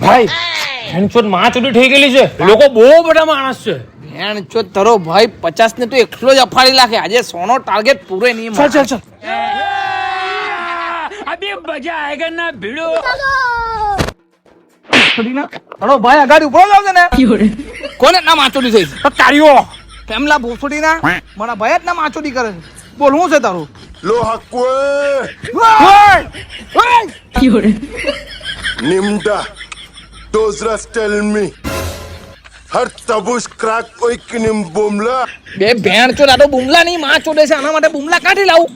ભાઈ ભેણચોદ માં ચોરી થઈ ગયેલી છે, લોકો બહુ બધા માણસ છે. ભેણચોદ તારો ભાઈ 50 ને તો એકલો જ અફાડી નાખે. આજે 100 નો ટાર્ગેટ પૂરો નહીં. ચાલ अभी मजा आएगा ना भिड़ो. તારો ભાઈ અગાડી ઉભો લાવશે ને. કોને ના માચોડી થઈ છે? તારીઓ કેમલા ભોસડી ના મારા ભાઈ જ ના માચોડી કરે છે. બોલ હું છે તારું? Nimda, Dozras tell me. Har tabush crack oikinim bomla. બે ભેણચોદ આ તો બુમલા નહીં માચોડે છે. આના માટે બુમલા કાઢી લાવું.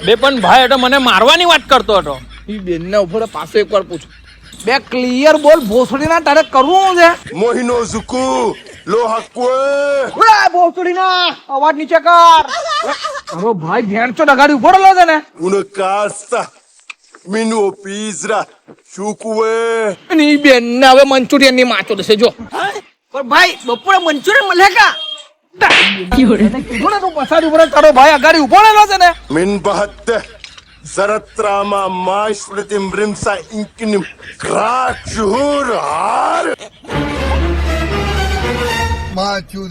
બે પણ ભાઈ એટલે મને મારવાની વાત કરતો હતો. ઈ બેન ને ઉભો પાછો એકવાર પૂછ. બે ક્લિયર બોલ ભોસડી ના તારે કરવું છે. Mohino zuku, lo hakwe. ભોસડી ના અવાજ નીચે કર. તારો ભાઈ ભેણચોદ અગાડી ઉભો રહેલો છે ને. Una casa. Minu pizra. Shukwe. અને ઈ બેન ને હવે મંચુરિયન ની માચોડે છે જો. પણ ભાઈ બપોરે મંચુરિયન મળે કા? કીધું ને તું પસાડી ઉપર તારો ભાઈ અગાડી ઉભો રહેલો છે ને. Min bahatte. Zaratrama maishpratim rimsa inkinim. Crack shuhur har.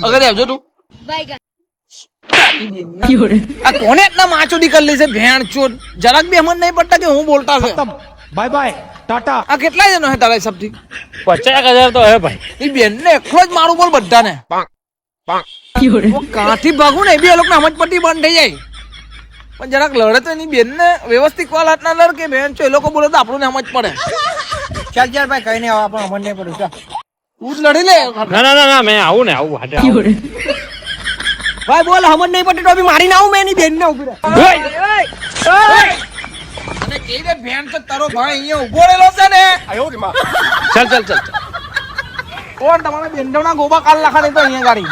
અગાડી આવજો તું. આ કોને એટલા માચોડી કરી લે છે ભેણચોદ? જરાક બી અમન નહીં પડતા કે હું બોલતા છે. Bye bye Tata. આ કેટલા જણો છે તારા હિસાબથી? 50,000 તો હે ભાઈ. એ બેન ને એકલો જ મારું બોલ બધાને. કાંઠી ભાગું ને એ બી એ લોકો સમજ પટ્ટી બંધ થઈ જાય. પણ જરાક લડે તો એની બેન ને વ્યવસ્થિત વાળ હાથ ના લડ કે બેન છો એ લોકો બોલે તો આપણને સમજ પડે. ચાલ ચાલ ભાઈ કઈ નહીં આપણે સમજ નહીં પડે. તું જ લડી લે. ના મેં આવું ને આવું હાટે ભાઈ બોલ સમજ નહીં પડતી તો બી મારીને આવું મેં એની બેન ને ઉભી રહે. અને કઈ દે બેન તો તારો ભાઈ અહીંયા ઉભો રહેલો છે ને. ચાલ કોણ તમારા બેનના ગોબા કાલ નાખા નહીં તો અહીંયા ગાડી